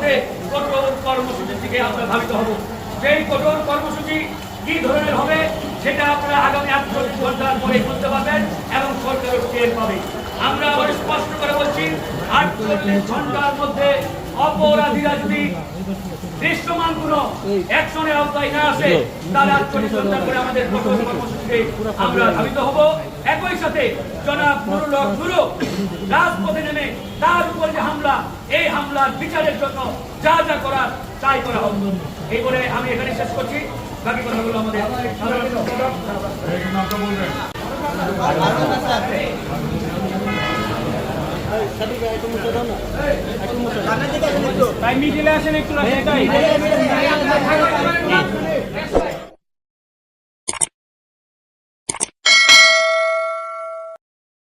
মধ্যে কঠোর কর্মসূচির দিকে আমরা ধাবিত হব। সেই কঠোর কর্মসূচি কি ধরনের হবে সেটা আপনারা আগামী 48 ঘন্টার পরে বুঝতে পারবেন এবং সরকারও টের পাবে। আমরা আবার স্পষ্ট করে বলছি, 48 ঘন্টার মধ্যে অপরাধীরা যদি দৃশ্যমান কোনো অ্যাকশনের আওতায় না আসে, তাহলে 48 ঘন্টা করে আমাদের কঠোর কর্মসূচিতে আমরা ধাবিত হব। একই সাথে জনাব নুরুল হক নুরু রাজপথে নেমে তার উপর যে হামলা, এই হামলার বিচারের জন্য যা যা করার তাই করা হবে। এই বলে আমি এখানে শেষ করছি। বাকি কথাগুলো আমাদের সাধারণ সম্পাদক মিডিলে আসেন একটু